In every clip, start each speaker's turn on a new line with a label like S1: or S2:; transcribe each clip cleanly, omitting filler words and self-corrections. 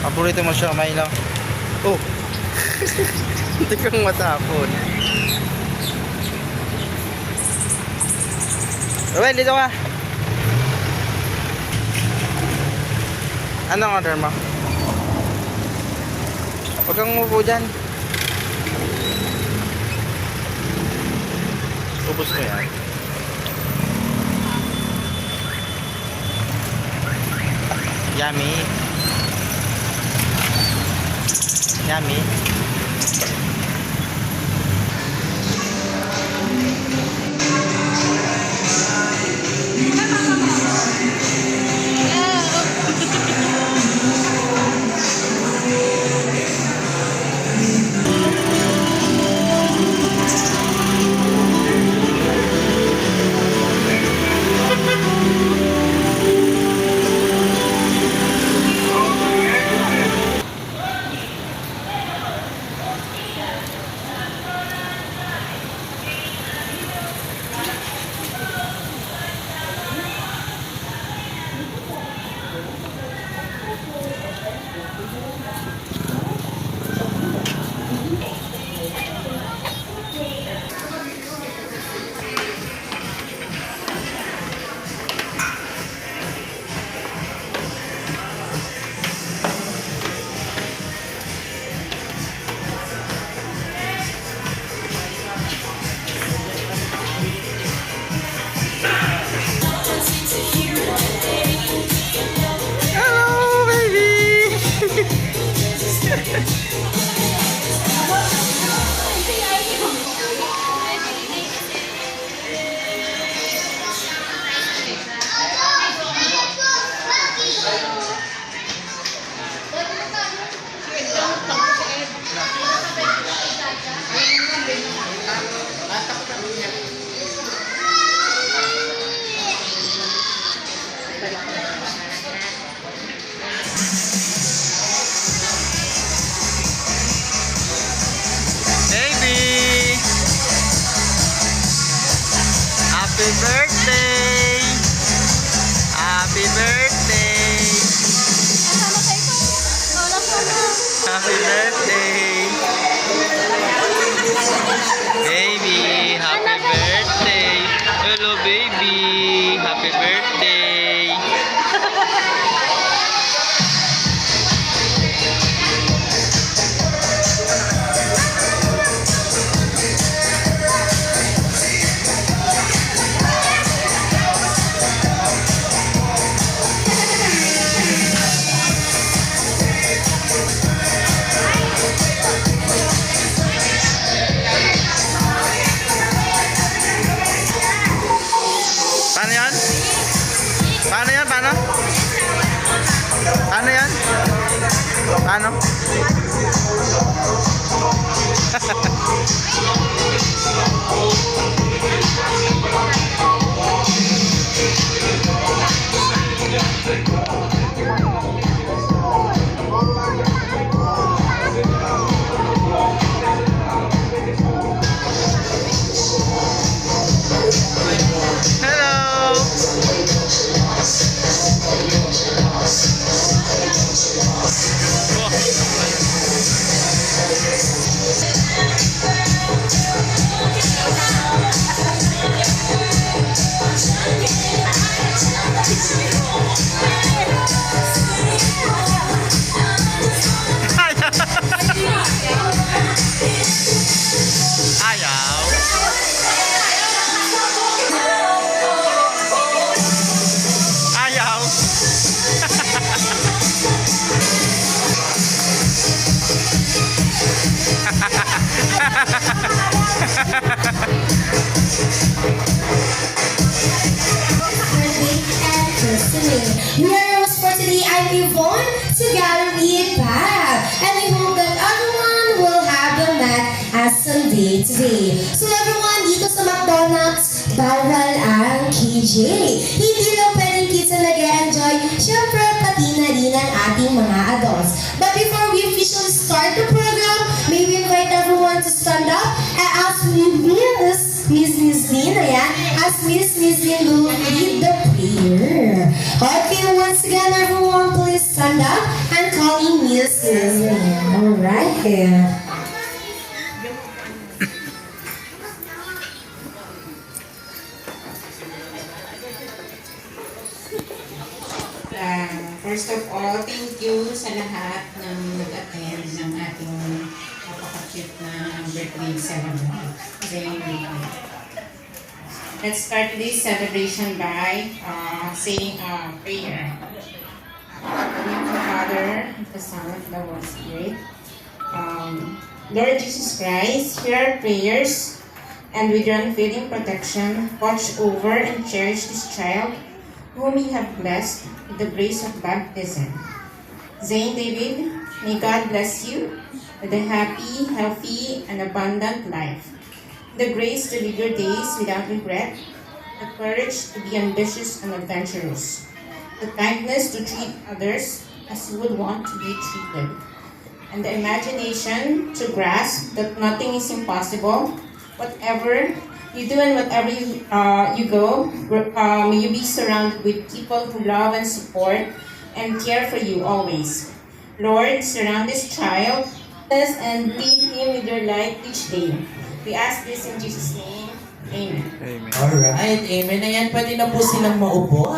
S1: Paborito mo siya, may lang. Oh. Hindi kang matapon. Ruel, dito ka. Anong order mo? Huwag kang umupo dyan. Ubus mo yan. Yummy. Yummy. Happy birthday! Happy birthday! Happy birthday! Baby, happy birthday! Hello baby! Happy birthday! Paano yan? Paano yan? Paano? Paano yan? Paano? Ayaw. Ayaw.
S2: We are your hosts for today. I'm Yvonne, together with Pab. And we hope that everyone will have the Mac as Sunday today. So everyone, dito sa McDonald's, bawal ang KJ. Hindi lang pwedeng kids na nag-enjoy, syempre pati na rin ang ating mga adults. But before we officially start the program, may we invite everyone to stand up and ask Miss Lynn, ayan, as Miss Lynn will lead the prayer. Okay, once again, everyone, please stand up and call in Miss Lynn. Alright.
S3: First of all, thank you sa lahat ng nag-attend ng ating napaka-cute na birthday ceremony. Let's start today's celebration by saying a prayer. In the name of the Father, the Son, and the Holy Spirit. Lord Jesus Christ, hear our prayers, and with your unfailing protection, watch over and cherish this child whom you have blessed with the grace of baptism. Zane David, may God bless you with a happy, healthy, and abundant life. The grace to live your days without regret, the courage to be ambitious and adventurous, the kindness to treat others as you would want to be treated, and the imagination to grasp that nothing is impossible. Whatever you do and whatever you go, may you be surrounded with people who love and support and care for you always. Lord, surround this child and feed him with your light each day. We ask this in Jesus' name. Amen.
S1: Amen.
S4: Alright, amen. Ayan, pwede na po silang maupo.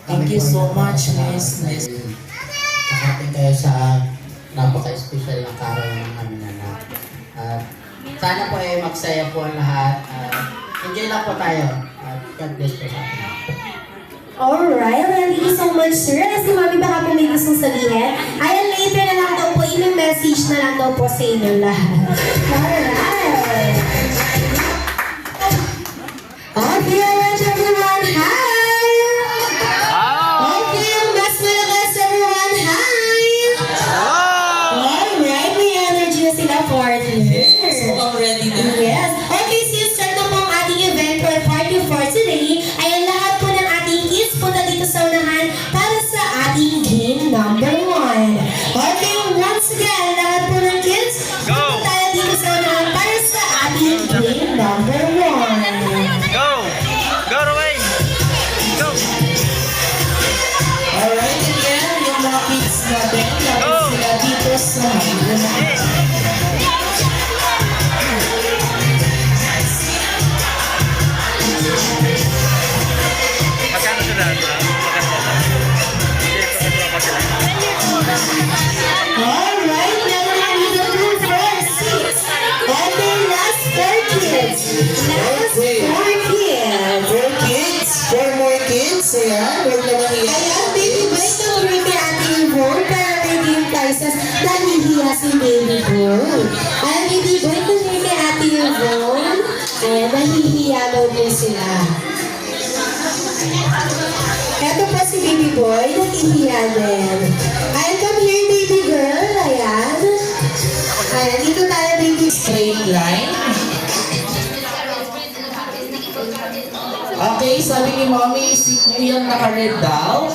S4: Thank you so much, Miss.
S5: Nakating kayo sa napaka-special na araw ng aming anak. At sana po ay magsaya po ang lahat. Enjoy lang po tayo. God bless po sa atin.
S2: Alright, thank you so much, sir. Si Mami baka po may gustong sabihin. Ayan, later na lang daw po, i-message na lang daw po sa inyo lahat. Alright. Okay, alright, everyone. Hi! Okay, mas malakas, everyone. Hi! Alright, may energy na sila, partners.
S4: So, already na.
S2: Yes. Okay, since start na po ang ating event or party for today, ayan lahat po ng ating kids punta dito sa unahan para sa ating game number 1. Okay, once again, lahat po ng kids, punta tayo dito sa unahan para sa ating game number 1.
S1: Go! Go, Roy! Go!
S4: Alright, again, yung mga kids natin, lapit sila dito sa unahan.
S1: Magkano sila?
S2: Alright, never mind the 2, 4, 6. Okay, last 4 kids. Last 4 kids.
S4: 4 kids, 4 more kids. Ayan, huwag naman iyan.
S2: Ayan, baby boy, tuloy kay Ate Yvonne para may game prizes. Nahihiya si baby boy. Ayan, baby boy, tuloy kay Ate Yvonne. Ayan, nahihiya daw po sila. Eto pa si baby boy, nahihiya din. Ayan, come here, baby girl. Ayan. Ayan, dito tayo, baby.
S4: Straight line. Okay, sabi ni Mommy, si Kuya naka-red daw.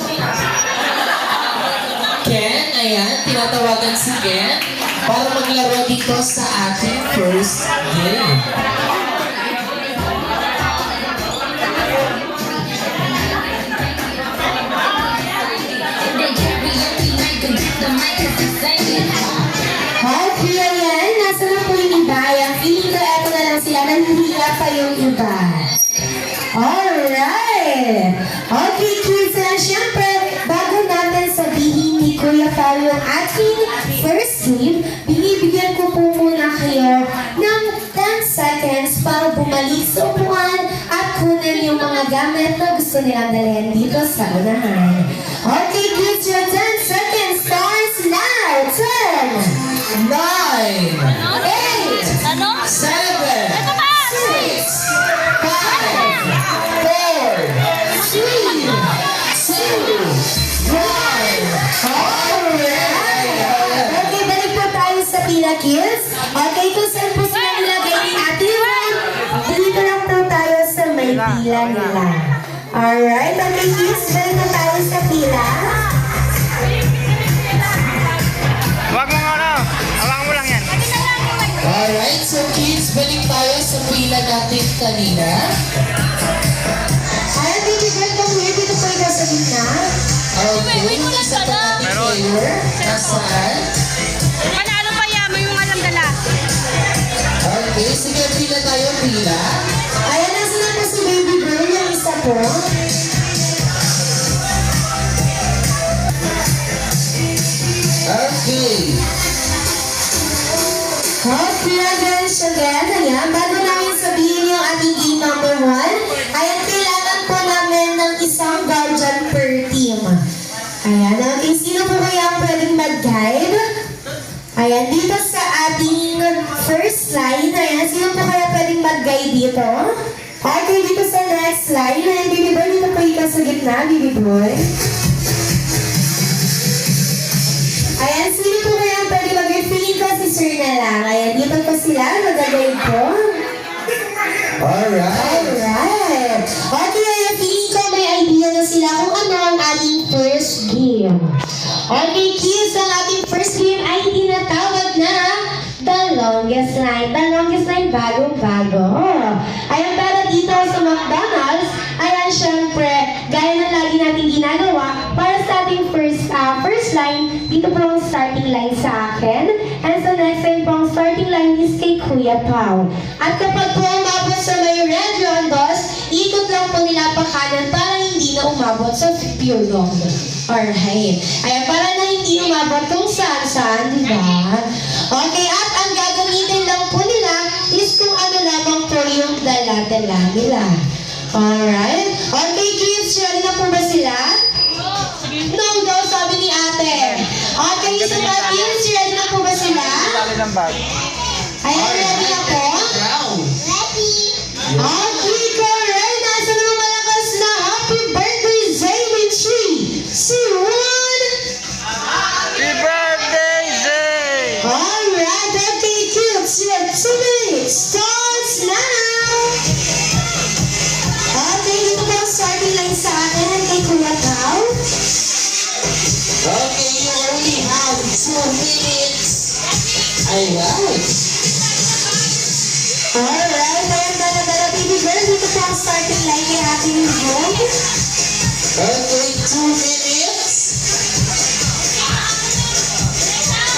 S4: Ken, ayan, tinatawagan si Ken para maglaro dito sa ating first game.
S2: Okay, ayan. Nasa na po yung iba? Ayan, feeling ko eto na lang sila. Nanhihiya pa yung iba. Alright! Okay, kids, na syempre, bago natin sabihin ni Kuya Pao yung ating first game, binibigyan ko po muna kayo ng 10 seconds para bumalik sa upuan at kunin yung mga gamit na gusto nilang dalhin dito sa unahan. Okay, kids, your 10 seconds starts now! 10,
S4: 9,
S2: 8,
S4: 7, 6, 5, 4, 3, 2, 1. Okay, balik po tayo sa Pina Kids. Okay, kung saan po sila nilagay ni Ate Yvonne, dito lang po tayo sa may
S1: pila,
S2: pila
S1: okay
S2: nila.
S1: lang.
S2: Alright, okay kids, balik na tayo sa pila.
S1: Huwag mo ano, awang mo lang yan.
S4: Alright, so kids, balik tayo sa pila natin kanina.
S2: Ayan, baby girl, come here. Dito po ikaw sa gitna.
S4: Okay, yung isa pa natin player. Nasaan?
S6: Panalo pa yan, may mga alam dala.
S4: Okay, sige, pila tayo, pila.
S2: Ayan, nasa na po si baby girl. Yung isa po.
S4: Okay.
S2: Okay, again. Ayan, bago namin sabihin yung ating game number 1, ayan, kailangan po namin ng isang guardian per team. Ayan, okay, sino po kaya ang pwedeng mag-guide? Ayan, dito sa ating first line, ayan, sino po kaya pwedeng mag-guide dito? Okay, dito sa next line, ayan, baby boy, dito po ikaw sa gitna, baby boy. Ayan, sino po kaya ang pwede mag-guide? Feeling ko si Sir na lang. Ayan, dito po sila, mag-guide po.
S4: Alright.
S2: Alright. Okay, ayan, feeling ko may idea na sila kung ano ang ating first game. Okay, kids, ang ating first game ay tinatawag na The Longest Line. The Longest Line, bagong-bago. Ayan, para dito sa McDonald's, ayan, syempre, gaya ng lagi natin ginagawa, para sa ating first line, dito po ang starting line sa akin. And sa next line po, ang starting line is kay Kuya Pao. At kapag po umabot sa may red rondos, ikot lang po nila pa kanan para hindi na umabot sa pure long. Alright. Ayan, para na hindi umabot kung saan-saan, di ba? Okay, at ang gagamitin lang po nila is kung ano lamang po yung dala-dala nila. Alright. Okay, kids, ready na po ba sila? No daw, sabi ni ate. Okay, so kids, ready na po ba sila?
S1: Tali ng bag.
S2: Ayan, ready na po?
S4: Round.
S2: Okay, correct. Nasa mga malakas na happy birthday, Zayn 3, 2, 1.
S1: Happy birthday, Zay!
S2: Alright, okay, kids, your 2 minutes starts now. Okay, dito po ang starting line sa akin kay Kuya Pao.
S4: Okay, you only have 2 minutes. Alright.
S2: Alright, ayan, dala-dala, baby girl. Dito po ang starting line kay Ate Yvonne.
S4: Okay, 2 minutes.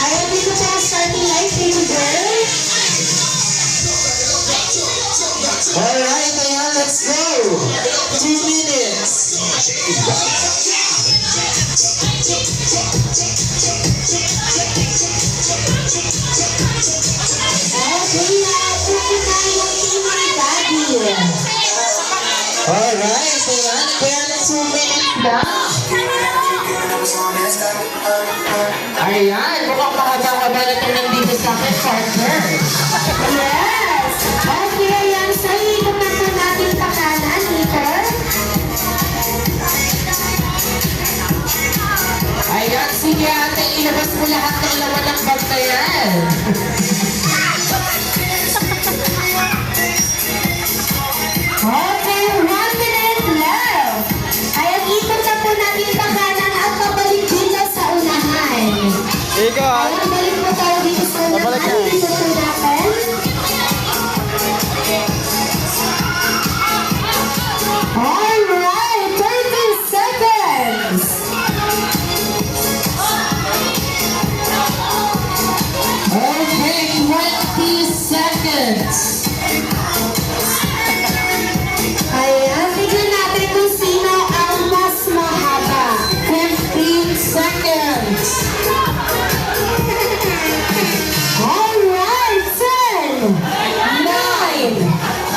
S2: Ayan, dito po ang starting line, baby girl.
S4: Alright, ayan, let's go. 2 minutes.
S2: Okay, naupo na yung team ni Daddy.
S4: Alright, ayan, kaya na 2 minutes na. Ayan, mukhang mahaba-haba na ito nandito sa akin, partner.
S2: Yes! Okay, ayan. So, ikot na po natin sa kanan, ikot.
S4: Ayan, sige ate, ilabas mo lahat ng laman ng bag na yan.
S2: Okay, 1 minute left. Ayan, ikot na po natin sa kanan at pabalik dito sa unahan.
S1: Ikaw,
S2: Ayan, balik po tayo dito sa unahan.
S1: Pabalik na.
S2: Dito po natin. Alright, 30 seconds.
S4: Okay, 20 seconds.
S2: Ayan, tignan natin kung sino ang mas mahaba.
S4: 15 seconds.
S2: Alright, 10,
S4: 9,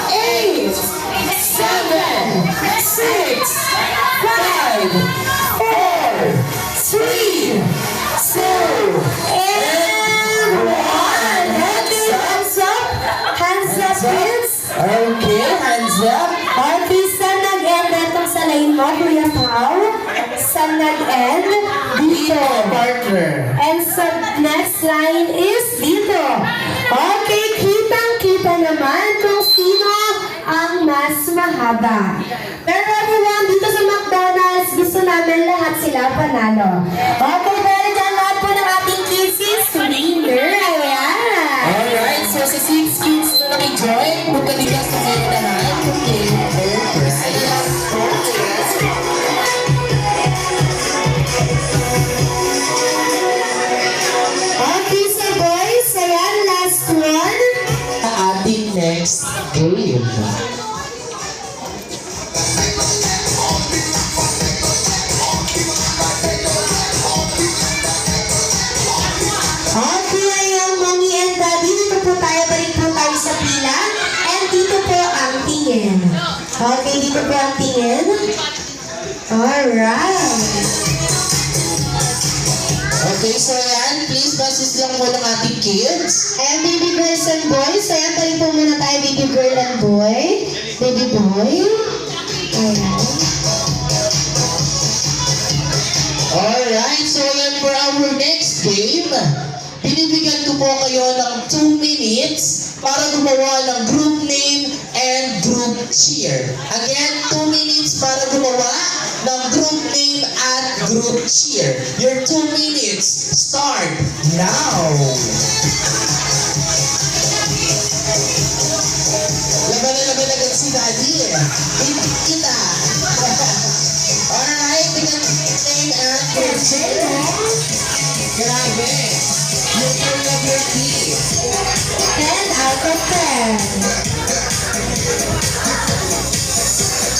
S4: 8, 7, 6, 5, 4, 3, 2,
S2: and 1. Hands up. Hands up, kids.
S4: Okay, hands up.
S2: Okay, saan nag-end itong sa line mo, Kuya Pao? Saan nag-end? Dito.
S4: Partner.
S2: And sa next line is dito. Okay, kitang-kita naman kung sino ang mas mas mahaba. Pero everyone, dito sa McDonald's, gusto namin lahat sila panalo. Okay, pero dyan lahat po ng ating kids is winner. Ayan.
S4: Alright, so sa 6 kids na nakijoin, punta nila sa mga lahat. Okay,
S2: Okay, so boys, ayan, last one.
S4: ating next game.
S2: Okay, ayan, mommy and daddy, dito po tayo, balik po tayo sa pila. And dito po ang tingin. Okay, dito po ang tingin. Alright.
S4: Okay, so ayan, please basis lang mo ng ating kids.
S2: Ayan, baby girls and boys. Ayan, balik po muna tayo, baby girl and boy. Baby boy. Ayan.
S4: Alright, so ayan for our next game. Binibigyan ko po kayo ng 2 minutes para gumawa ng group name and group cheer. Again, 2 minutes para gumawa ng group name at group cheer. Your 2 minutes start now. Laban na laban agad si Daddy. Pintik kita. Alright, tingnan name and group cheer. Grabe. You can love your team.
S2: 10 out of 10.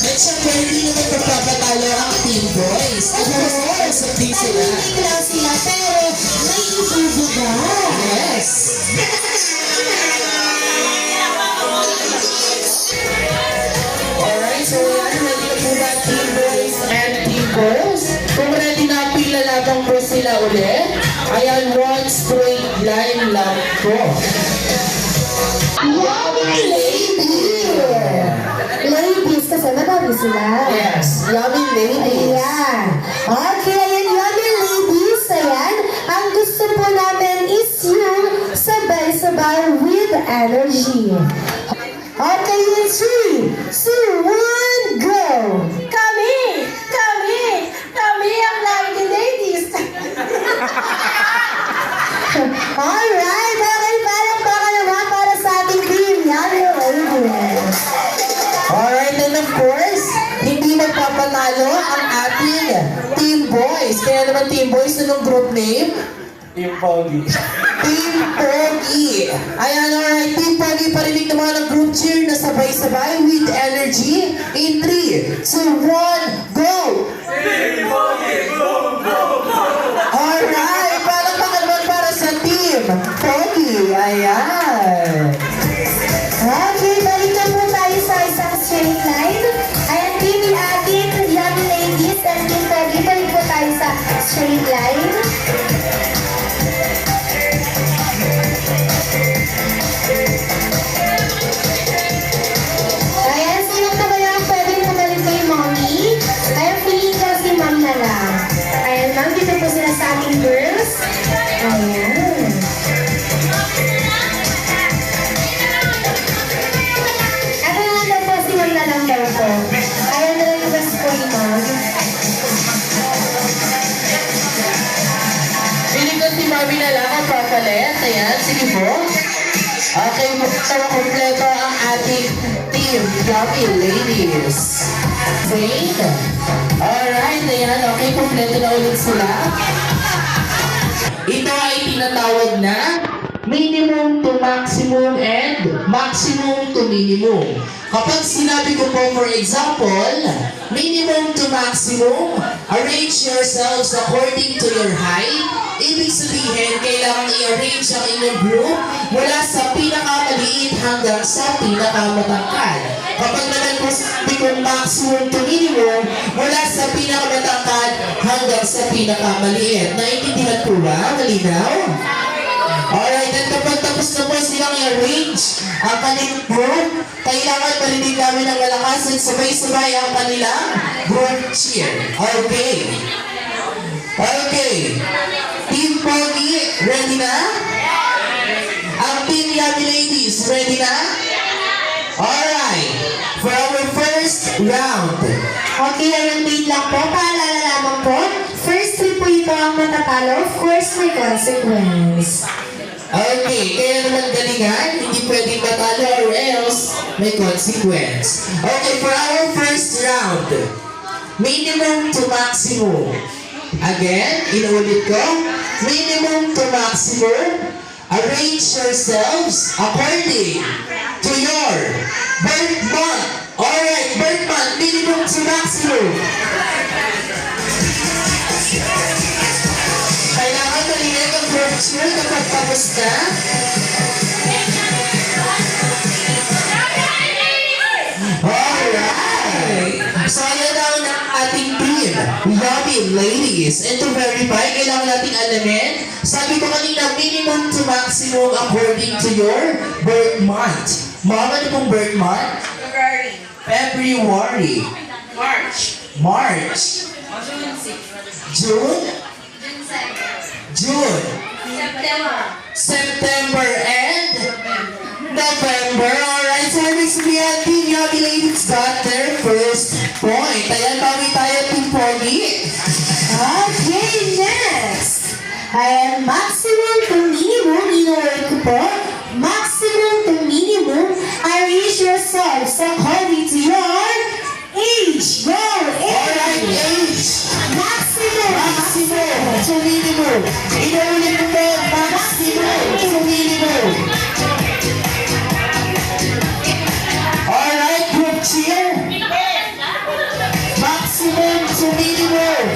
S4: At syempre, hindi naman magpapatalo ang team boys. Of course, hindi sila.
S2: Tahimik lang sila, pero may ibubuga.
S4: Yes. Alright, so yan, ready na po ba team boys and team girls? Kung ready na, pila lamang po sila ulit. Ayan, one straight line lang po.
S2: Yummy lady! Ladies, kasi madami sila.
S4: Yes, yummy ladies.
S2: Ayan. Okay, ayan, yummy ladies. Ayan. Ang gusto po namin is yung sabay-sabay with energy. Okay, in 3, 2, 1, go! Kami! Kami! Kami ang Lucky Ladies! Alright, okay, parang baka naman para sa ating team. Yummy ladies.
S4: Alright, and of course, hindi magpapatalo ang ating team boys. Kaya naman team boys, anong group name?
S1: Team Pogi.
S4: Team Pogi. Ayan, alright, Team Pogi, parinig naman ang group cheer na sabay-sabay with energy. In 3, 2, 1, go! Team Pogi, go, go, go! Alright, palakpakan naman para sa Team Pogi. Ayan.
S2: Okay, balik na po tayo sa isang straight line. Ayan, baby atin, yummy ladies, and Team Pogi, balik po tayo sa straight line. Ayan, sino po ba yung pwedeng pumalik kay mommy? Ayan, feeling ko si ma'am na lang. Ayan, ma'am, dito po sila sa ating girls. Ayan. Ako na lang po si ma'am na lang daw po. Ayan na lang yung best po ni ma'am.
S4: Piling ko si Mami na lang ang papalit. Ayan, sige po. Okay, magtawa kompleto ang ating team, Yummy Ladies. Wait. Alright, ayan, okay, kompleto na ulit sila. Ito ay tinatawag na minimum to maximum and maximum to minimum. Kapag sinabi ko po, for example, minimum to maximum, arrange yourselves according to your height. Ibig sabihin, kailangan i-arrange ang inyong group mula sa pinakamaliit hanggang sa pinakamatangkad. Kapag naman po sabi ko maximum to minimum, mula sa pinakamatangkad hanggang sa pinakamaliit. Naintindihan po ba? Malinaw? Alright, at kapag tapos na po silang i-arrange ang kanilang group, kailangan marinig namin ng malakas at sabay-sabay ang kanilang group cheer. Okay. Okay. Team Pogi, ready na? Ang Team Yummy Ladies, ready na? Alright. For our round.
S2: Okay, ayan, wait lang po. Paalala lamang po. First three po ito ang matatalo. Of course, may consequence.
S4: Okay, kaya naman galingan, hindi pwedeng matalo or else may consequence. Okay, for our first round, minimum to maximum. Again, inuulit ko, minimum to maximum. Arrange yourselves according to your birth month. Alright, birth month, minimum to maximum. Kailangan malinag ang virtue kapag tapos na. Alright! So, yan daw ng ating team. Yummy ladies. And to verify, kailangan nating alamin. Sabi ko kanina, minimum to maximum according to your birth month. Ma'am, ano pong birth month? February. March. June? June. September and November. Alright, so ibig sabihin, Team Yummy Ladies got their first point. Ayan, bawi tayo, Team Pogi.
S2: Okay, next. Ayan, maximum to minimum. Inulit ko po. Maximum to minimum. Arrange yourselves according to your age. Go!
S4: Alright, age. Maximum to minimum. Inulit ko po, maximum to minimum. Alright, group cheer. Maximum to minimum.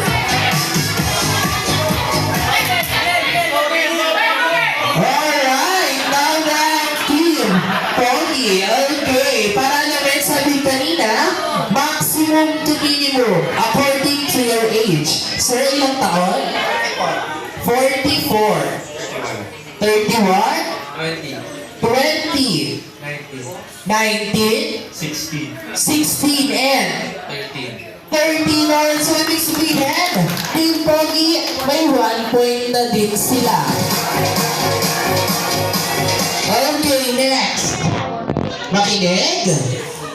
S4: Alright, now that team, Pogi, okay. Para naman sabi kanina, maximum to minimum, according to your age. Sir, ilang taon? 44. 31?
S1: 20.
S4: 20. 19?
S1: 16.
S4: 16 and
S1: 13.
S4: 13 oras. So, ibig sabihin, Team Pogi, may 1 point na din sila. Okay, next. Makinig.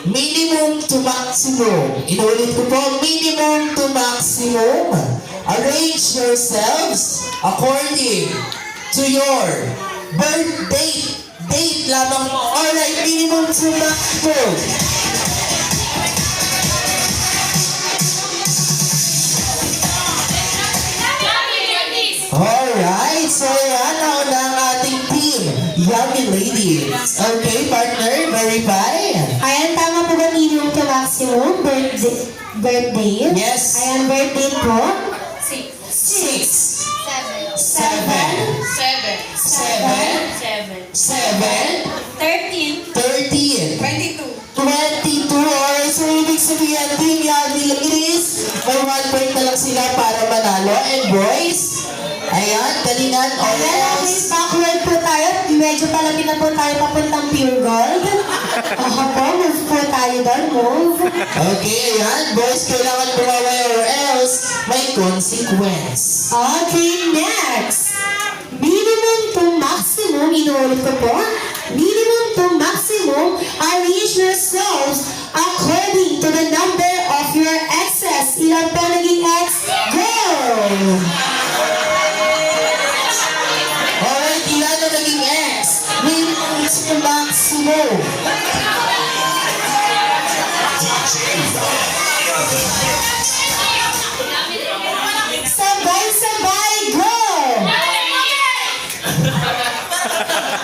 S4: Minimum to maximum. Inulit ko po, minimum to maximum. Arrange yourselves according to your birth date. Date lamang. Alright, minimum to maximum. Alright, so yan ang ng ating team. Yummy Ladies. Okay, partner, verify.
S2: Ayan, tama po ba minimum to maximum? Birthday?
S4: Yes.
S2: Ayan, birthday po.
S4: 6, 7, 13, 22 hours. So, ibig sabihin, Team Yummy Ladies, may 1 point na lang sila para manalo. And boys, ayan, galingan
S2: Ayan, okay,
S4: almost.
S2: backward po tayo. Medyo palapit na po tayo papuntang pure gold. Aha po, move po tayo doon, move.
S4: Okay, ayan, boys, kailangan bumaway or else may consequence.
S2: Okay, next. Minimum to maximum, inuulit ko po. Minimum to maximum, arrange yourselves according to the number of your exes. Ilan po naging ex? Go!
S4: Alright, ilan na naging X? Minimum to maximum.
S2: Sabay-sabay, go!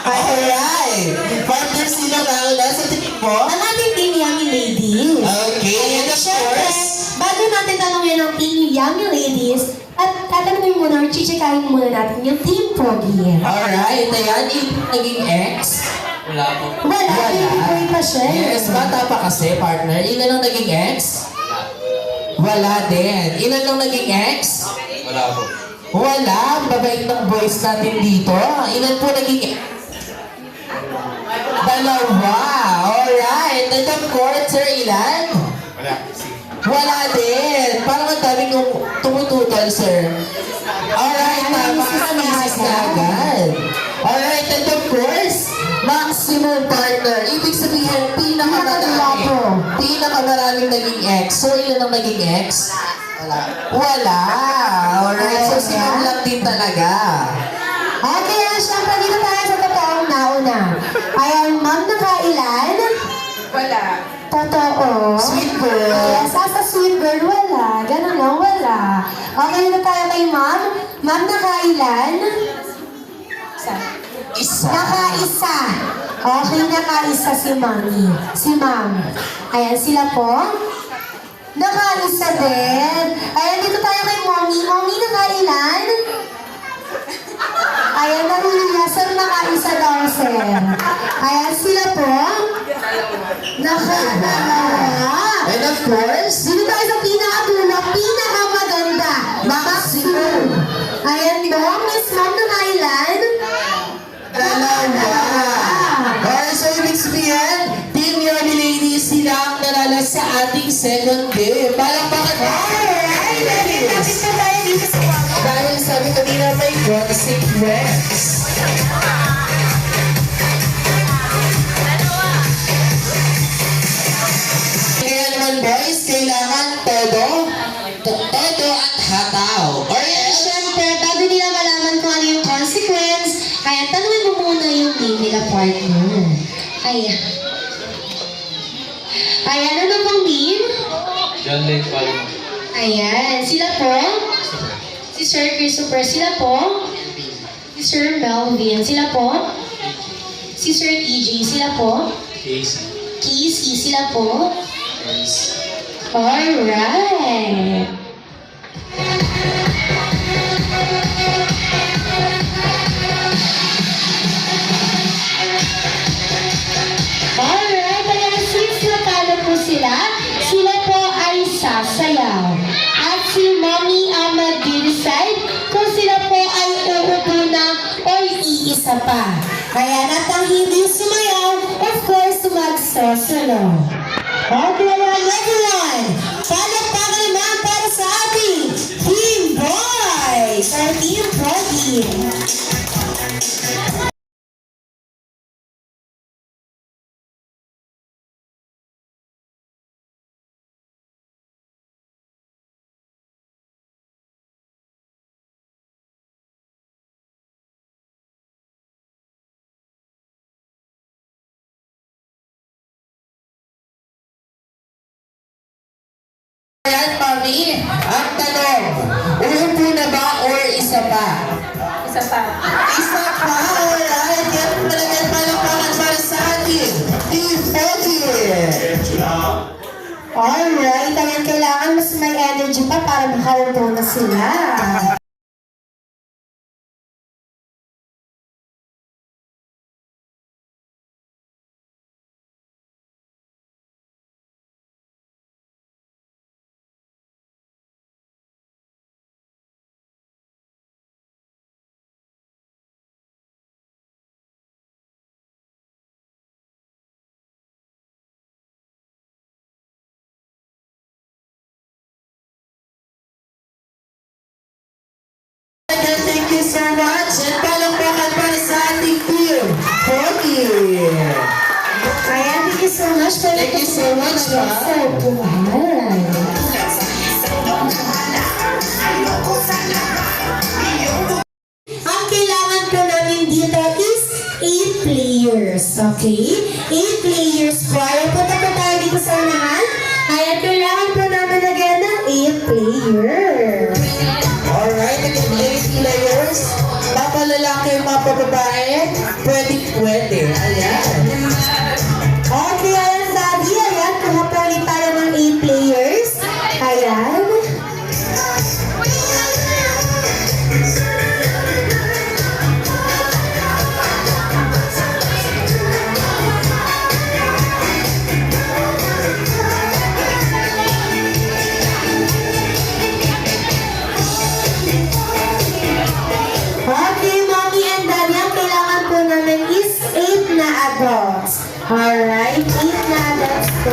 S4: Alright, partner sila na nasa tip mo.
S2: Ang ating Team Yummy Ladies.
S4: Okay, and of
S2: Siyempre,
S4: course,
S2: bago natin tanongin ang Team Yummy Ladies, at tatanungin muna or chichikahin muna natin yung Team Pogi.
S4: alright, ayan, ilan naging X?
S1: Wala po.
S2: Wala, baby boy pa siya.
S4: Yes, bata pa kasi, partner. Ilan ang naging X? Wala din. Ilan ang naging X?
S1: Wala po.
S4: Wala. Ang babait ng boys natin dito. Ilan po naging X? Dalawa. Alright. And of course, sir, ilan?
S1: Wala.
S4: Wala din. Parang ang daming tumututol, sir. Alright, tama. Misis na agad. Alright, and of course, maximum partner. Ibig sabihin, pinakamadami. ka maraming naging ex. So, ilan ang naging ex? Wala. Alright, so sinunod din talaga.
S2: Okay, syempre dito tayo sa totoong nauna. Ayan, ma'am, nakailan?
S3: Wala.
S2: Totoo.
S4: Sweet girl.
S2: Yes, sa sweet girl, wala. Ganun lang, wala. Okay, dito tayo kay ma'am. Ma'am, nakailan?
S4: Isa.
S2: Nakaisa. Okay, nakaisa si mami. Si ma'am. Ayan, sila po. Nakaisa din. Ayan, dito tayo kay mommy. Mommy, nakailan? Ayan, nahuliya. Sir, nakaisa daw, sir. Ayan, sila po. Nakadalawa.
S4: And of course,
S2: Dito tayo sa pinakadulo, pinakamaganda. Maximum. Ayan po, Miss Ma'am, nakailan?
S4: dalawa. Alright, so ibig sabihin, Team Yoli Ladies, sila ang nanalo sa ating second game. Palakpakan mo!
S2: Alright, lapit na tayo dito sa wako.
S4: Dahil sabi kanina may consequence. Kaya naman boys, kailangan todo at hataw.
S2: Alright, syempre, bago nila malaman kung ano yung consequence, kaya tanungin mo muna yung name nila partner. Ayan. Ayan, ano pong name?
S1: John Lake Palma.
S2: Ayan, sila po. Si Sir Christopher, sila po. Si Sir Melvin, sila po. Si Sir TJ, sila po.
S1: Casey.
S2: Casey, sila po. Alright. Alright, kaya since natalo po sila po ay sasayaw. At si Mommy ang mag-decide kung sila po ay uupo na o iisa pa. Kaya natang hindi sumayaw, of course, magsosunod. Okay, everyone! Palakpakan naman para sa ating Team Boys! Our Team Prodi!
S4: Ayan, Mami, ang tanong, uupo na ba or isa pa?
S3: Isa pa.
S4: Isa pa, alright. Kaya talagang palakpakan para sa atin. Team Pogi.
S2: Alright, kaya kailangan mas may energy pa para makaupo na sila.
S4: Again, thank you so much. And palakpakan para sa ating team Pogi.
S2: Ayan, thank you so much.
S4: Thank you so much, ma'am.
S2: So, buhay. Ang kailangan po namin dito is 8 players, okay? 8 players po. Ayaw po na po tayo dito sa unahan. Ayan, kailangan po namin again ng 8 players.
S4: Alright, again, 8 players. Mapalalaki, mapababae. Pwede. Ayan.
S2: Okay, ayan, Daddy. Ayan, kumapali tayo ng 8 players. Ayan. Okay, Mommy and Daddy, ang kailangan po namin is 8 na adults. Alright, 8 na adults po.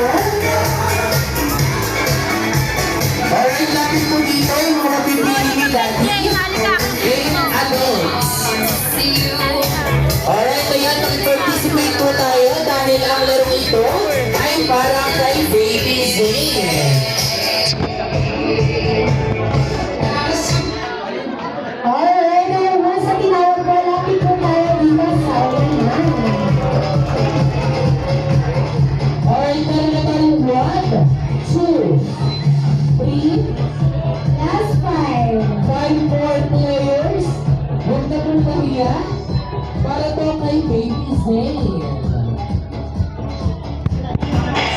S4: Alright, lapit po dito yung mga pipili ni Daddy.
S6: Yay, halika!
S4: 8 adults. Alright, ayan, mag-participate po tayo dahil ang laro ito ay para kay Baby Z. Three.
S2: Last 5.
S4: 5 more players. Huwag na pong pariya. Para to kay Baby Zane.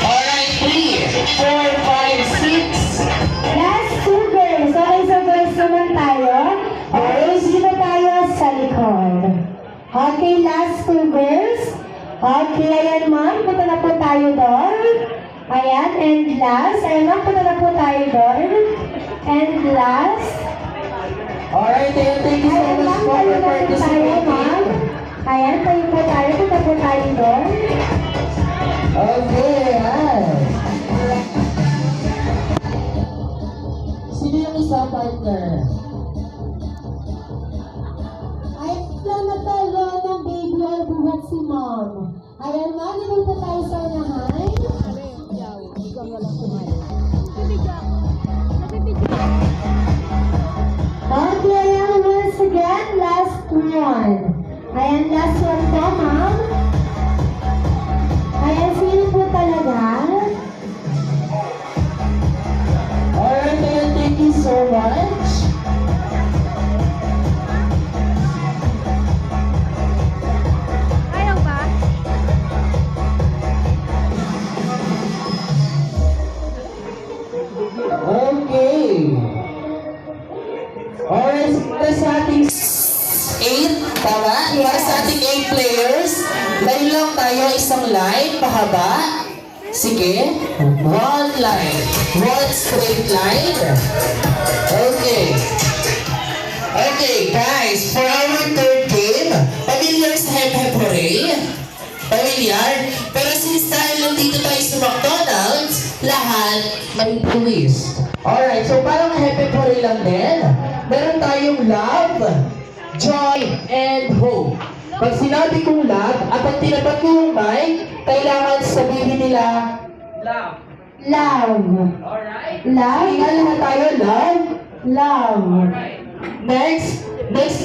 S4: Alright, 3, 4, 5, 6.
S2: Last 2 girls. Okay, so girls naman tayo. Okay, dito tayo sa likod. Okay, last 2 girls. Okay, ayan ma'am. Punta na po tayo doon. Ayan, and last. Ayan ma'am, punta na po tayo doon. And last.
S4: Alright, thank you so
S2: Ayan
S4: much
S2: ma'am,
S4: for
S2: tayo
S4: your
S2: na po tayo ma'am.
S4: participating.
S2: Ayan, tayo po tayo. Punta po tayo doon.
S4: Okay, yes. Sino yung isa, partner?
S2: Ay, lang natalo ng baby ay buhat si mom. Ayan ma'am, dito po tayo sa unahan. Okay, ayan once again, last one. Ayan, last one po ma'am. Ayan, sino po talaga?
S4: Alright, thank you so much.
S6: Ayaw ba?
S4: Okay. Alright, para sa ating 8, tama? Para sa ating 8 players, line lang tayo, isang line, pahaba. Sige. One line. One straight line. Okay. Okay, guys, for our third game, familiar sa Hep Hep Hooray? Familiar? Pero since dahil nandito tayo sa McDonald's, lahat may twist. Alright, so parang Hep Hep Hooray lang din. Meron tayong love, joy, and hope. Pag sinabi kong love, at pag tinapat ko yung mic, kailangan sabihin nila,
S2: Love.
S4: alright?
S2: Love.
S4: Tingnan naman tayo, love,
S2: Love.
S4: Next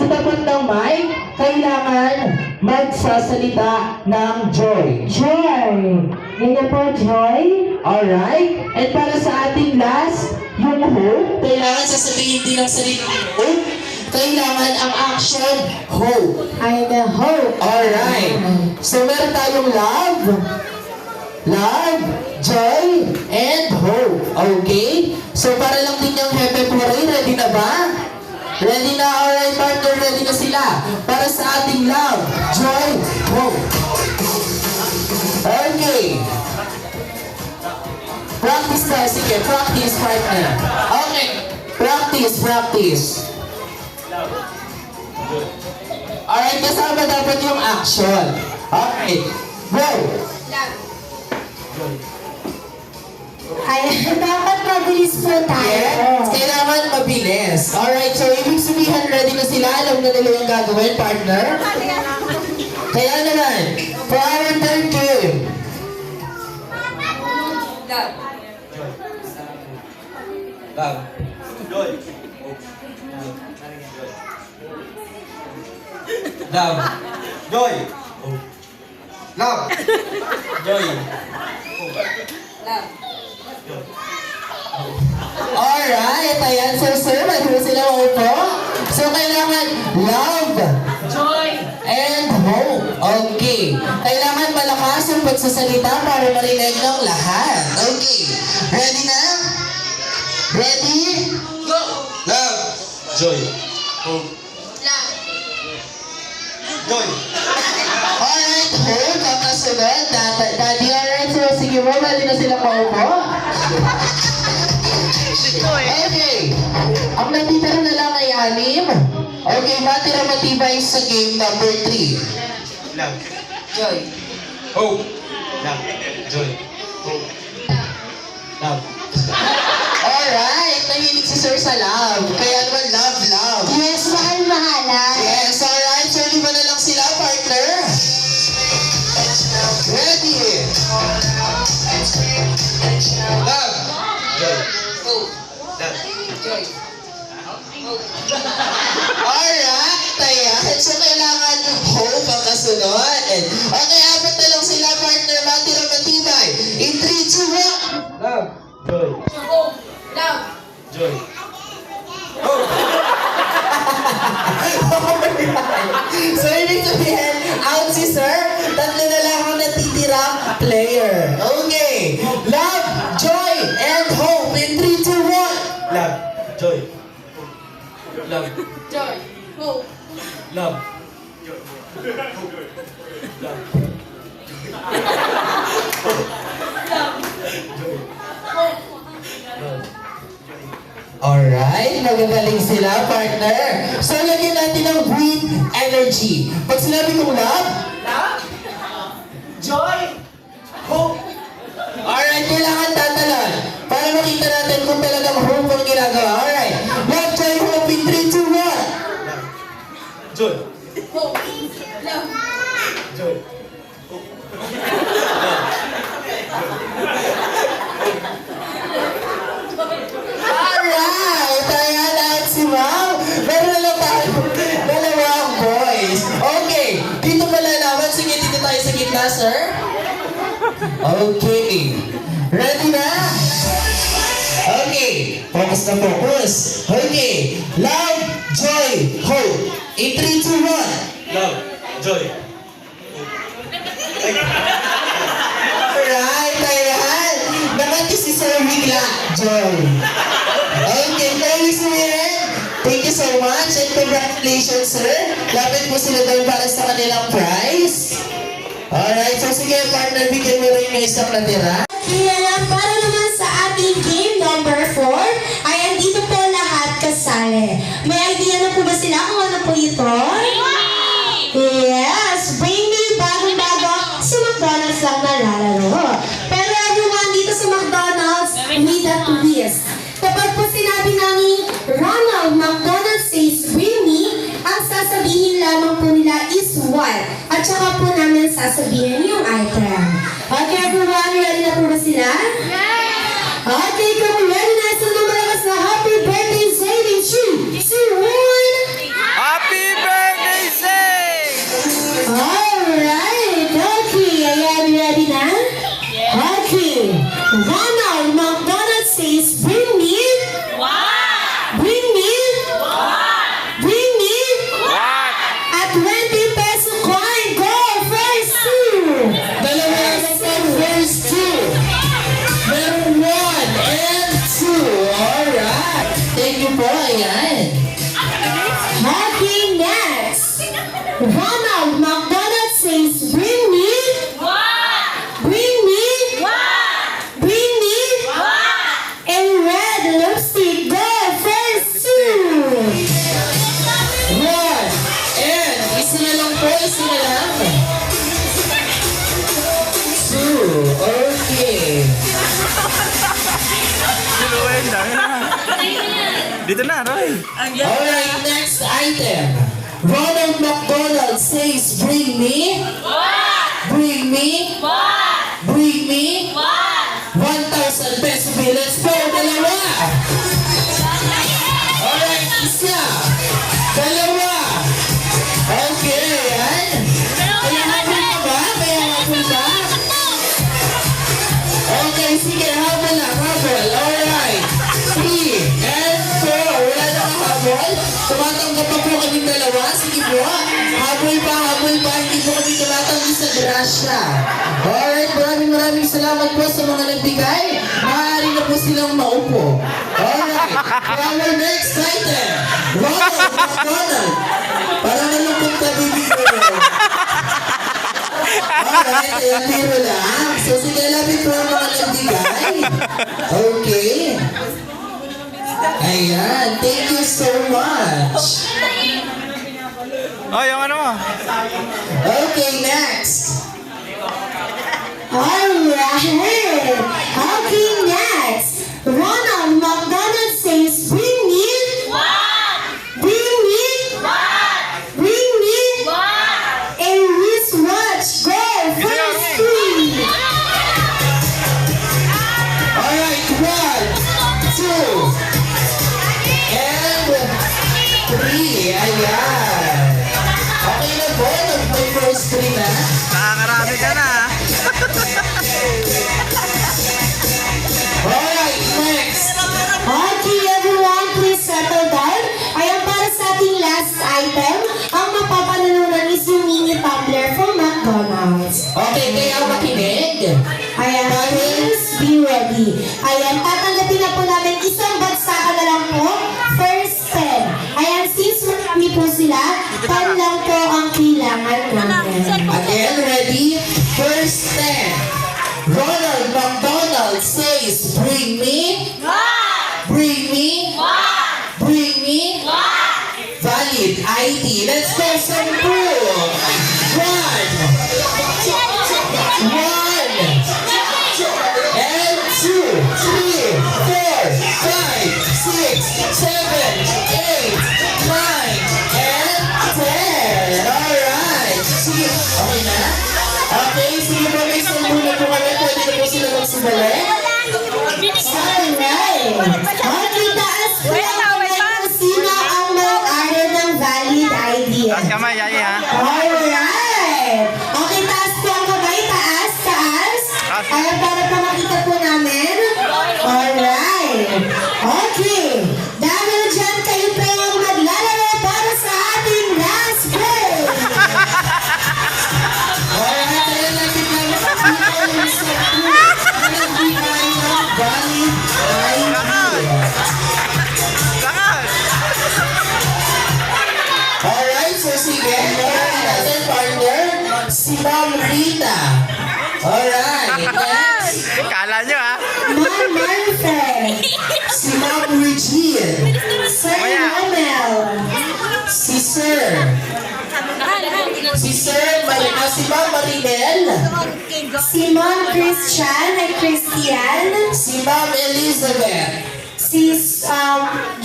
S4: tapat ng mic, kailangan magsasalita ng joy.
S2: Joy. Ganyan po, Joy.
S4: Alright? And para sa ating last, yung hope, kailangan sasabihin din ng salita ng hope. Kailangan ang action, hope.
S2: I the hope.
S4: Alright. So meron tayong love, joy, and hope. Okay? So para lang din yung Hep Hep Hooray, ready na ba? Ready na? Alright, partner, ready na sila. Para sa ating love, joy, hope. Okay. Practice tayo. Sige, practice, partner. Okay. Practice. Alright, kasama dapat yung action. Okay. Go!
S2: Ay, dapat mabilis po tayo.
S4: Yes, kailangan mabilis. Alright, so ibig sabihin ready na sila. Alam na nila yung gagawin, partner. Kaya naman, for our third game.
S1: Love. Joy. Love. Joy. Love. Joy.
S4: Alright, ayan. So sir, mali sila upo. So kailangan love, joy, and hope. Okay. Kailangan malakas ang pagsasalita para marinig ng lahat. Okay. Ready na? Ready? Go!
S1: Love. Joy. Hope. Joy.
S4: Alright, hope. Ang kasunod. Daddy, alright. So sige mo, ready na sila paupo? Okay. Ang natitira na lang ay 6. Okay, matira matibay sa game number 3.
S1: Love.
S3: Joy.
S1: Hope. Love. Joy. Hope. Love.
S4: Alright, nahilig si Sir sa love. Kaya naman love.
S2: Yes, mahal-mahalan.
S4: Yes, alright. So, 5 na lang sila, partner. Ready?
S1: Love. Joy.
S3: Hope.
S1: Love.
S3: Joy.
S4: Alright, ayan. So, kailangan hope ang kasunod. Okay, 4 na lang sila, partner. Matira matibay. In 3, 2, 1.
S1: Love.
S4: Joy. Joy. So, ibig sabihin, out si sir, tatlo na lang ang natitirang player. Okay. Love, joy, and hope in 3, 2, 1. Love, joy. Love.
S3: Joy. Hope.
S4: Love. Alright, magagaling sila, partner. So, lagyan natin ng breathe energy. Pag sinabi kong love, joy, hope. Alright, kailangan tatalon para makita natin kung talagang hope ang ginagawa. Alright, love, joy, hope in 3, 2, 1. Joy.
S3: Hope. Love.
S4: Joy. Alright! Ayan at si Ma'am. Meron na lang tayo dalawang boys. Okay. Dito malalaman. Sige, dito tayo sa gitna, sir. Okay. Ready na? Okay. Focus na focus. Okay. Love, joy, hope. In 3, 2, 1. Love, joy, Alright, ayan. Nakati si Sir bigla. Joy. Okay, thank you, thank you so much and congratulations, sir. Lapit po sila doon para sa kanilang prize. Alright, so sige, partner, bigyan mo rin yung isang natira.
S2: Kaya lang, para naman sa ating game number 4, ay andito po lahat kasali. May idea na po ba sila kung ano po ito? Yes! Bring me bagong-bago sa McDonald's lang nalalaro. Pero everyone dito sa McDonald's, with a twist. Kapag po sinabi namin, Ronald McDonald says, bring me, ang sasabihin lamang po nila is what? At saka po namin sasabihin yung item. Okay, everyone, ready na po ba sila? Yes! Okay, kung ready na, so lumalakas na happy birthday, Zayden! 3, 2, 1!
S1: Happy birthday, Zay!
S2: Alright, okay, ayan, ready na? Okay, Ronald McDonald says, bring me. Bring me. Bring me.
S1: What?
S2: At 20 peso coin, go, first two.
S4: Dalawa sa first two. Meron 1 and 2. Alright. Thank you po, ayan.
S2: Okay, next. Ronald McDonald says, bring me. Bring me. Bring me. And red lipstick, go, first two.
S4: 1 and isa na lang po, isa na lang. 2. Okay.
S1: Siluin, dami na. Dito na, Roy.
S4: Alright, next item. Ronald McDonald says, bring me. Bring me. Bring me. 1,000 peso bill. Let's go, dalawa. Alright, isa. Dalawa. Okay, yan. Kaya habol ka ba? Kaya habol ka? Okay, sige, habol na, habol. Alright. 3 and 4. Wala na kahabol. Tumatanggap pa po kaming dalawa. Sige po. Habol pa, habol pa. Hindi po kami tumatanggi sa grasya. Alright, maraming salamat po sa mga nagbigay. Maaari na po silang maupo. Alright, for our next item. Ronald McDonald. Parang nalungkot na bibig ko. Alright, ayan, biro lang. So, sige, lapit po ang mga nagbigay. Okay. Ayan, thank you so much.
S1: Oh, yung ano mo?
S4: Okay, next.
S2: Alright. Okay, next. Ronald McDonald says, bring me. Bring me. Bring me. And wristwatch, go, first three.
S4: Alright, 1, 2, and 3. Ayan. Okay na po, nag-may first 3 na.
S1: Nakakarami ka na.
S4: Alright,
S2: ready. Ayan, tatanggapin na po namin isang bagsakan na lang po. First 10. Ayan, since marami po sila, 10 lang po ang kailangan namin.
S4: Again, ready? First 10. Ronald McDonald says, bring me. Bring me. Bring me. Valid ID. Let's go some proof. One. And 2, 3, 4, 5, 6, 7, 8, 9, and 10. Alright. Sige, okay na? Okay, sige po, may sambunod po kami. Pwede na po sila magsibalik.
S2: Alright. Okay, taas po kung sino ang mag-aral ng valid ID.
S1: Taas kamay, yaya ha.
S2: Alright. Okay, taas po ang kamay. Taas, taas. Ayan, para pa makita po namin. Alright. Okay. Dahil dyan, kayo po ang maglalaro para sa ating last game.
S4: Alright, kaya natin lang dito yung sa proof. Nagbigay ng valid ID. Alright, so sige. Alright, natin partner, si Ma'am Rita. Alright, next.
S1: Kala nyo ha.
S2: Ma'am Marfred.
S4: Si Ma'am Regine.
S2: Sir Romel.
S4: Si Sir. Si Ma'am Marinel.
S2: Si Ma'am Christian ay Christian.
S4: Si Ma'am Elizabeth.
S2: Si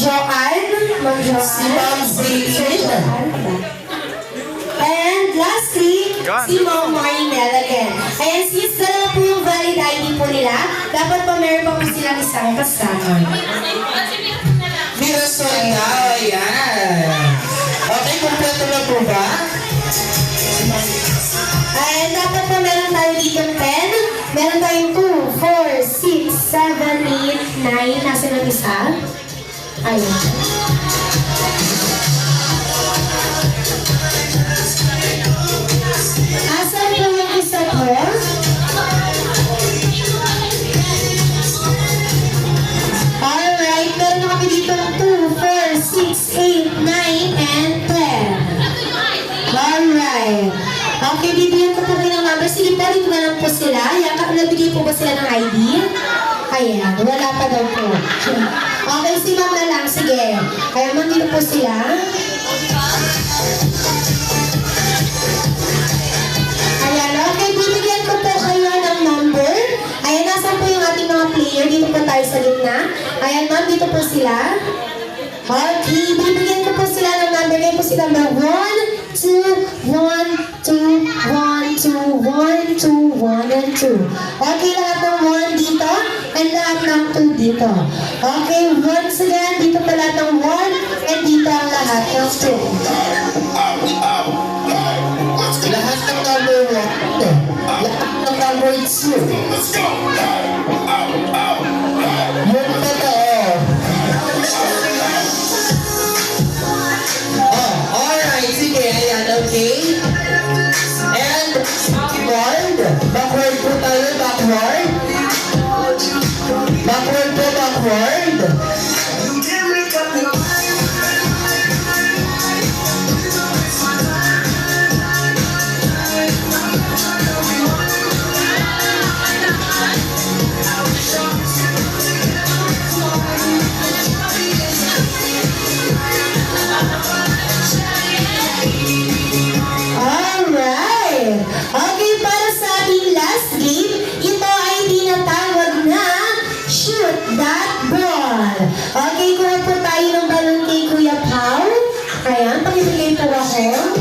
S2: Joanne. Ma'am Joanne.
S4: Si Ma'am Zayn.
S2: And lastly, si Ma'am Marinel again. Ayan, since dalawa po yung valid ID po nila, dapat pa meron pa po silang isang kasama.
S4: Mirasol na. Ayan. Okay, kompleto na po ba?
S2: Ayan, dapat pa meron tayo dito 10. Meron tayong 2, 4, 6, 7, 8, 9. Nasa ng isa? Ayan. Asan po yung isa po? Alright, meron na kami dito 2, 4, 6, 8, 9, and 10. Alright. Okay, bibigyan ko po kayo ng number. Sige po, dito na lang po sila. Nabigay po ba sila ng ID? Ayan, wala pa daw po. Okay, si ma'am na lang. Sige. Ayan, ma'am, dito po sila. Ayan, okay, bibigyan ko po kayo ng number. Ayan, nasan po yung ating mga player? Dito po tayo sa gitna. Ayan, ma'am, dito po sila. Okay, bibigyan ko po sila ng number. Ngayon po sila number 1, 2, 1, 2, 1, 2, 1, 2, 1, and 2. Okay, lahat ng 1 dito, and lahat ng 2 dito. Okay, once again, dito pa lahat ng 1, and dito ang lahat ng 2.
S4: Lahat ng number 1. Lahat ng number 2. Yung totoo. Alright, sige, ayan, okay. And, backward. Backward po tayo, backward. Backward po, backward.
S2: Alright! Okay, para sa ating last game, ito ay tinatawag na Shoot That Ball. Okay, kuha po tayo ng balon kay Kuya Pao. Ayan, pakibigay po ako.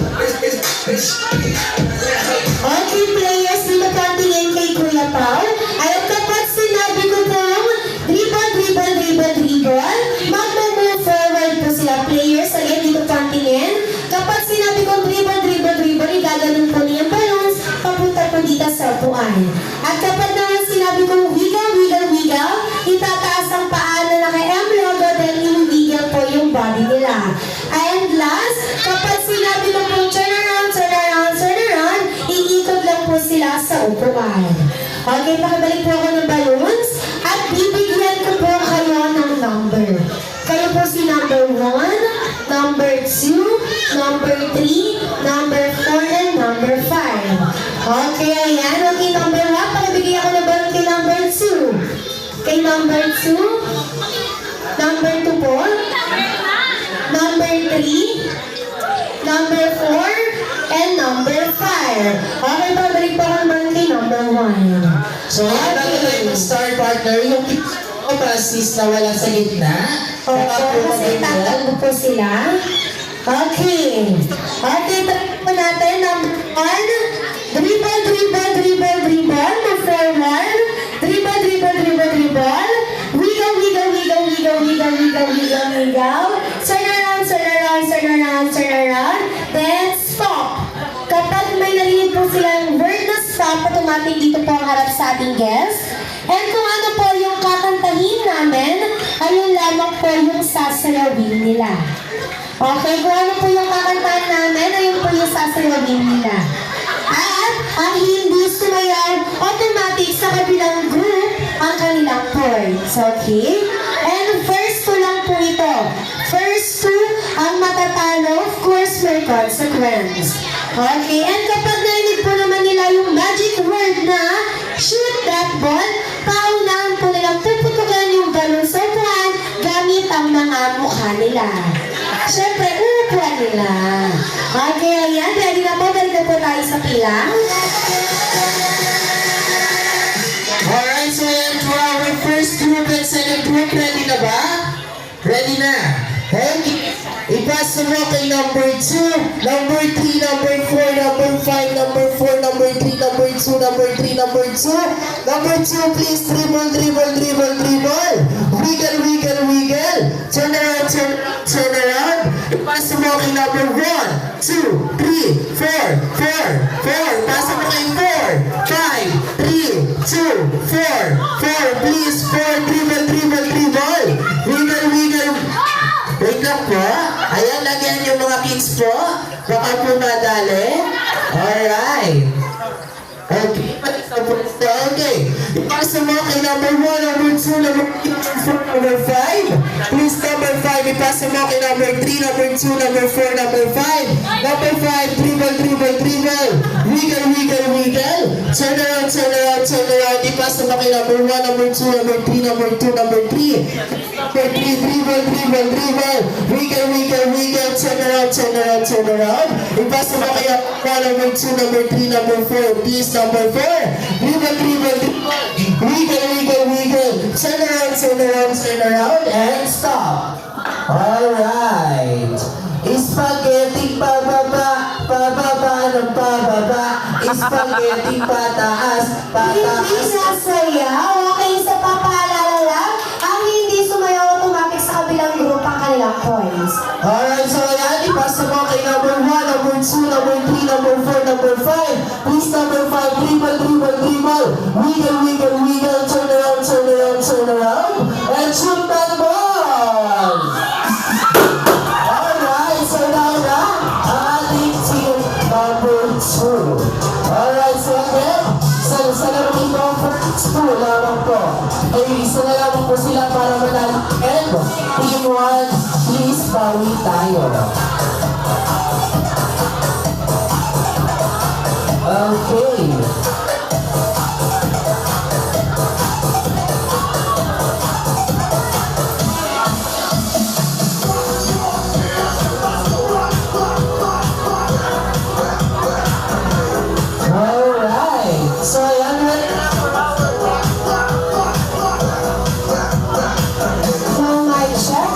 S2: Okay, players, dito po ang tingin kay Kuya Pao. Ayan, kapag sinabi ko pong dribble, dribble, dribble, dribble, mag-move forward po sila. Players, again, dito po ang tingin. Kapag sinabi kong dribble, dribble, dribble, igaganon po niya yung balloons, papunta po dito sa upuan. At kapag naman sinabi kong wiggle, wiggle, wiggle, itataas ang paa na naka-M logo, then i-wiggle po yung body nila. And last, kapag sinabi ko pong turn around, turn around, turn around, iikot lang po sila sa upuan. Okay, pakibalik po ako ng balloons. ko po si number 1, number 2, number 3, number 4, and number 5. Okay, ayan. Okay, number 1. Pakibigay ako ng balon kay number 2. Kay number 2. Number 2 po. Number 3. Number 4. And number 5. Okay, pabalik pa ang balon kay number 1.
S4: So, bago tayo mag-start, partner, yung passes na wala sa gitna.
S2: Opo, kasi tatakbo po sila. Okay. Okay, try po natin. Number 1. Dribble, dribble, dribble, dribble. Move forward. Dribble, dribble, dribble, dribble. Wiggle, wiggle, wiggle, wiggle, wiggle, wiggle, wiggle, wiggle. Turn around, turn around, turn around, turn around. Then stop. Kapag may narinig po silang word na stop, automatic dito po ang harap sa ating guest. And kung ano po yung kakantahin namin, ayun lamang po yung sasayawin nila. Okay, kung ano po yung kakantahin namin, ayun po yung sasayawin nila. At ang hindi sumayaw, automatic sa kabilang group ang kanilang points. Okay? And first two lang po ito. First two ang matatalo, of course, may consequence. Okay, and kapag narinig po naman nila yung magic word na shoot that ball, paunahan po nilang puputukan yung balon sa upuan gamit ang mga mukha nila. Siyempre, upuan nila. Okay, ayan. Ready na po. Balik na po tayo sa pila.
S4: Alright, so yan to our first group and second group. Ready na ba? Ready na. Okay. Ipasa mo kay number 2, number 3, number 4, number 5, number 4, number 3, number 2, number 3, number 2. Number 2, please dribble, dribble, dribble, dribble. Wiggle, wiggle, wiggle. Turn around, turn around. Ipasa mo kay number 1, 2, 3, 4, 4. Pasa mo kay 4, 5, 3, 2, 4, 4. Please, 4, dribble, dribble, dribble. Wiggle, wiggle. Wait lang po. Ayan, lagyan yung mga kids po. Baka po madali. Alright. Okay. Okay. Ipasa mo kay number 1, number 2, number 3, number 4, number 5. Please, number 5. Ipasa mo kay number 3, number 2, number 4, number 5. Number 5, dribble, dribble, dribble. Wiggle, wiggle, wiggle. Turn around, turn around, turn around. Ipasa mo kay number 1, number 2, number 3, number 2, number 3. Number 3, dribble, dribble, dribble. Wiggle, wiggle, wiggle. Turn around, turn around, turn around. Ipasa mo kay number 2, number 3, number 4. Please, number 4. Dribble, dribble, dribble. Wiggle, wiggle, wiggle. Turn around, turn around, turn around. And stop. Alright. Spaghetti pababa, pababa ng pababa. Spaghetti pataas, pataas.
S2: Hindi sasayaw. Okay, sa papaalala lang, ang hindi sumayaw automatic sa kabilang group ang kanilang points.
S4: Alright, so yan, ipasa mo kay number 1, number 2, number 3, number 4, number 5. Please, number 5, dribble, dribble, dribble. Wiggle, wiggle, wiggle. Turn around, turn around, turn around. And shoot that ball! Alright, so now na, ang ating team number 2. Alright, so again, sa namin po, first 2 lamang po. Ay, isa na lamang po sila para manalo. And team 1, please, bawi tayo. Okay. Alright. So, yan na.
S2: Now, mic check.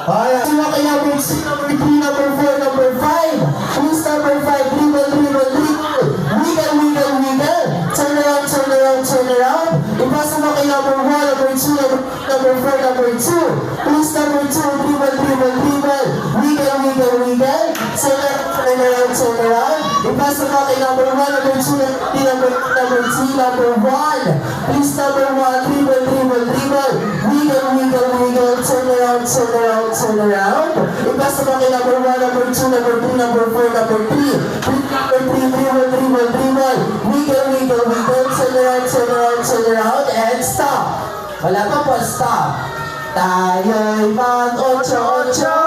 S4: Alright. So, okay, number 6, number 3, number 4, number 5. Please, number 5, dribble, dribble, dribble. Wiggle, wiggle, wiggle. Turn around, turn around, turn around. Ipasa mo kay number 1, number 2, number 4, number 2. Please, number 2, dribble, dribble, dribble. Wiggle, wiggle, wiggle. Turn around, turn around. Ipasa mo kay number 1, number 2, number 3, number 1. Please, number 1, dribble, dribble, dribble. Wiggle, wiggle, wiggle. Turn around, turn around, turn around. Ipasa mo kay number 1, number 2, number 3, number 4, number 3. Please, number 3, dribble, dribble, tayo'y mag-ocho-ocho.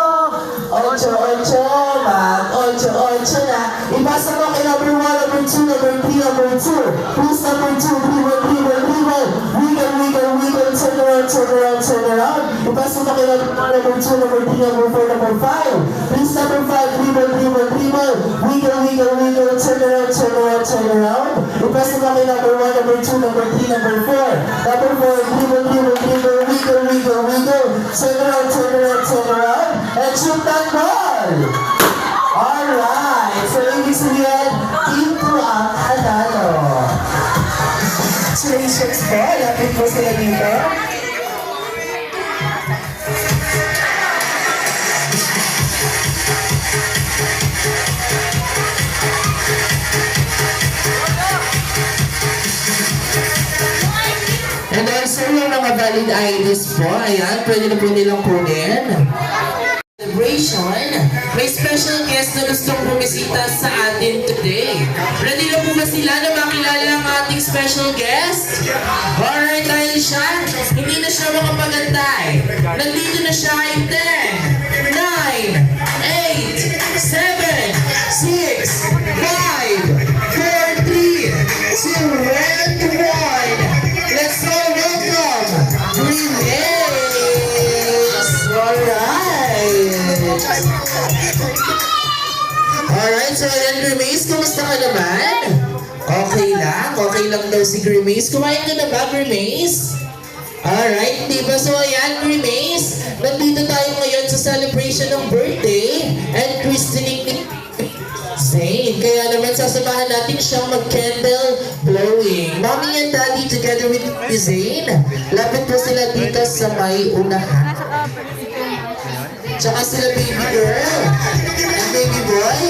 S4: Ocho-ocho, mag-ocho-ocho na. Ipasa mo kay number 1, number 2, number 3, number 2. Please, number 2, dribble, dribble, dribble. Wiggle, wiggle, wiggle, turn around, turn around, turn around. Ipasa mo kay number 1, number 2, number 3, number 4, number 5. Please, number 5, dribble, dribble, dribble. Wiggle, wiggle, wiggle, turn around, turn around, turn around. Ipasa mo kay number 1, number 2, number 3, number 4. Number 4, dribble, dribble, dribble, wiggle, wiggle, wiggle. Turn around, turn around, turn around. And shoot that ball! Alright, so ibig sabihin, team 2 ang nanalo. Congratulations po, lapit po sila dito. And also yung mga valid IDs po, ayan, pwede na po nilang kunin. Celebration, may special guest na gustong bumisita sa atin today. Ready na po ba sila na makilala ang ating special guest? Alright, dahil siya, hindi na siya makapagantay. Nandito na siya in 10, 9, 8, 7, 6, 5, 4, 3, 2, and 1. Let's go, welcome, Remaze! Alright, so ayan, Grimace, kumusta ka naman? Okay lang daw si Grimace. Kumain ka na ba, Grimace? Alright, di ba? So ayan, Grimace, nandito tayo ngayon sa celebration ng birthday and christening ni Zane. Kaya naman sasamahan natin siyang mag-candle blowing. Mommy and Daddy together with Zane, lapit po sila dito sa may unahan. Tsaka sila baby girl and baby boy.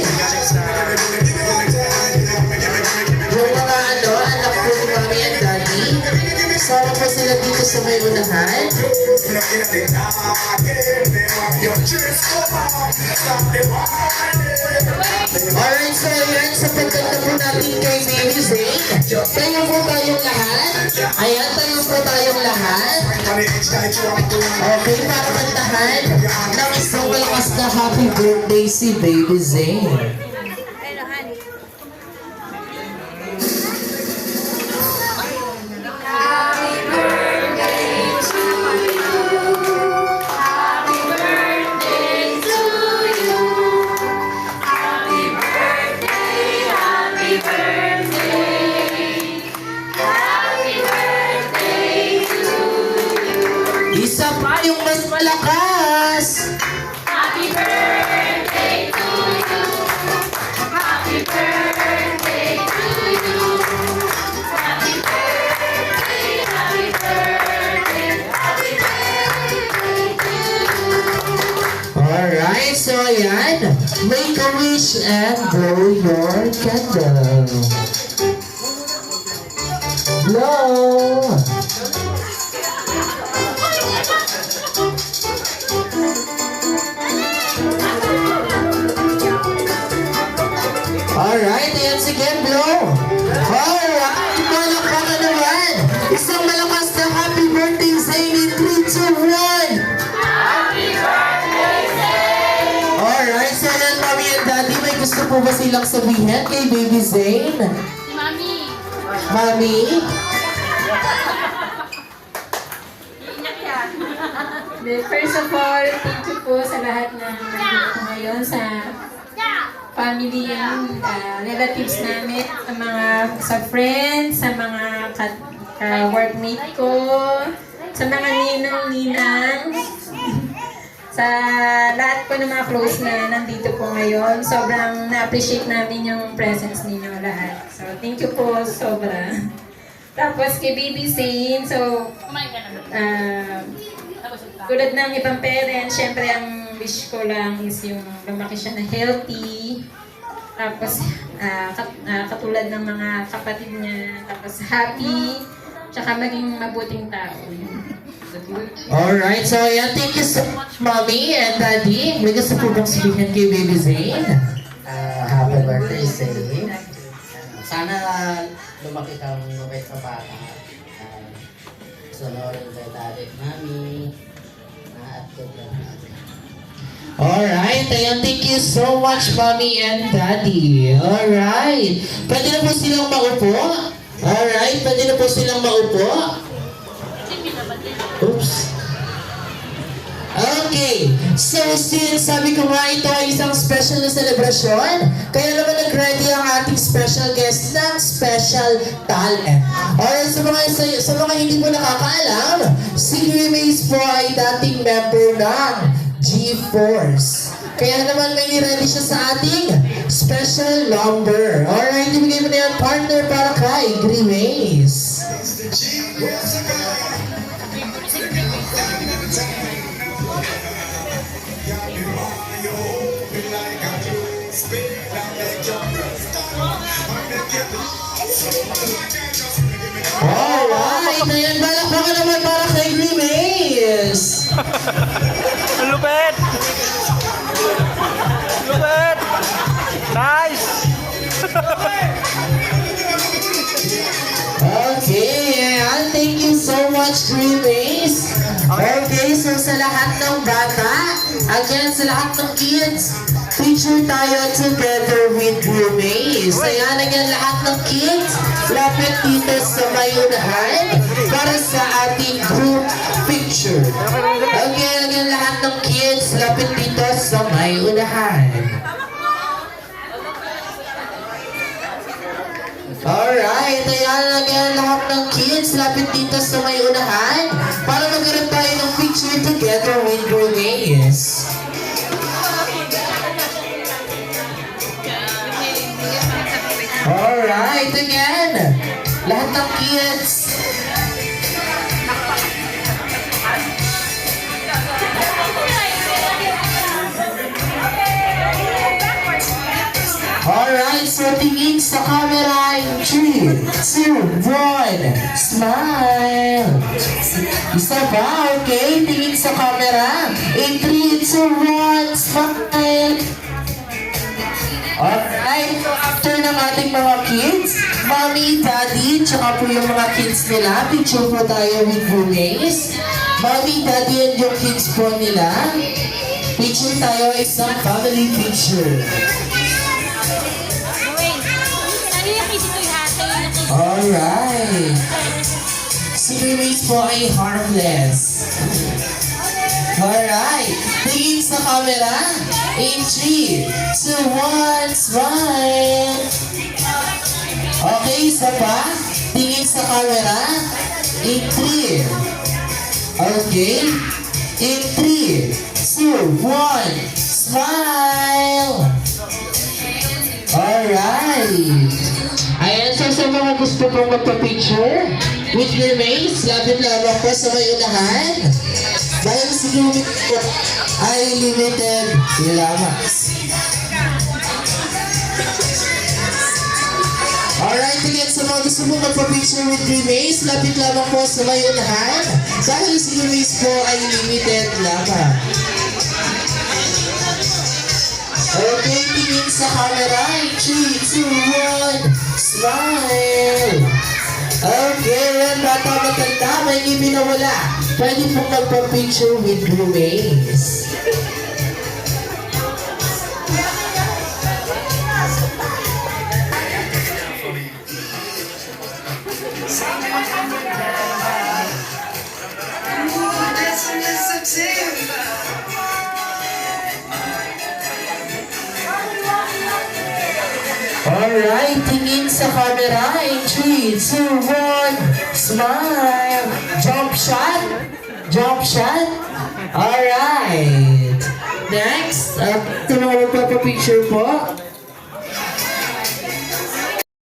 S4: Yung mga anak po ni Mommy and Daddy, sama po sila dito sa may unahan. Alright, so ayan, sa pagkanta po natin kay Baby Zane, tayo po tayong lahat. Ayan, tayo po tayong lahat. Okay, para kantahan ng isang malakas na happy birthday si Baby Zane. Isa pa yung mas malakas!
S7: Happy birthday to you. Happy birthday to you. Happy birthday, happy birthday, happy birthday to you.
S4: Alright, so ayan, make a wish and blow your candle. Blow! Alright, ayan sige, blow! Alright, palakpakan naman! Isang malakas na happy birthday Zane in 3, 2, 1! Alright, so ayan, Mommy and Daddy, may gusto po ba silang sabihin kay Baby Zane?
S7: Si Mami.
S4: Mami?
S3: First of all, thank you po sa lahat na nandito ngayon sa family and relatives namin, sa friends, sa mga workmate ko, sa mga ninang-ninang, sa lahat po ng mga close na nandito po ngayon. Sobrang na-appreciate namin yung presence ninyo lahat. So, thank you po sobra. Tapos kay Baby Zane, so, tulad ng ibang parents, syempre ang wish ko lang is yung lumaki siya na healthy. Tapos katulad ng mga kapatid niya, tapos happy, tsaka maging mabuting tao.
S4: Alright, so ayan, thank you so much, Mommy and Daddy. May gusto po bang sabihin kay Baby Zane?
S5: Happy birthday, Zane. Sana lumaki kang mabait sa bata. Sunorin kay daddy at mami. at God bless.
S4: Alright, ayan, thank you so much, Mommy and Daddy. Alright, pwede na po silang maupo? Alright, pwede na po silang maupo? Oops. Okay, so since sabi ko nga ito ay isang special na celebration, kaya naman nag-ready ang ating special guest ng special talent. Alright, sa mga hindi po nakakaalam, si Grimace po ay dating member ng G-Force. Kaya naman may niready siya sa ating special number. Alright, ibigay mo na yung partner para kay Grimace. Alright, ayan, balak pa ka naman para kay Grimace.
S1: Ang lupit! Lupit! Nice!
S4: Okay, ayan, thank you so much, Grimace. Okay, so sa lahat ng bata, again, sa lahat ng kids, picture tayo together with Grimace. Ayan, again, lahat ng kids, lapit dito sa may unahan para sa ating group picture. Again, lahat ng kids, lapit dito sa may unahan. Alright, ayan again lahat ng kids, lapit dito sa may unahan para magkaroon tayo ng picture together with Grimace. Alright, again, lahat ng kids. Alright, so tingin sa camera in 3, 2, 1, smile. Isa pa, okay? Tingin sa camera in 3, 2, 1, smile. Alright, after ng ating mga kids, Mommy, Daddy, tsaka po yung mga kids nila, picture po tayo with Grimace. Mommy, Daddy, and yung kids po nila, picture tayo isang family picture. Alright. Si Grimace po ay harmless. Alright. Tingin sa camera. In 3, 2, 1, smile. Okay, isa pa. Tingin sa camera. In 3. Okay. In 3, 2, 1, smile. Alright. Ayan, so sa mga gusto pong magpa-picture with Grimace, lapit lamang po sa may unahan. Dahil si Grimace ay limited lamang. Alright, again, sa mga gusto pong magpa-picture with Grimace, lapit lamang po sa may unahan. Dahil si Grimace po ay limited lamang. Okay, tingin sa camera. 3, 2, 1, smile. Okay, yan, bata matanda, may ngipin na wala. Pwede pong magpa-picture with Grimace. Alright, tingin sa camera in 3, 2, 1, smile. Jump shot. Jump shot. Alright. Next, ito na magpapapicture po.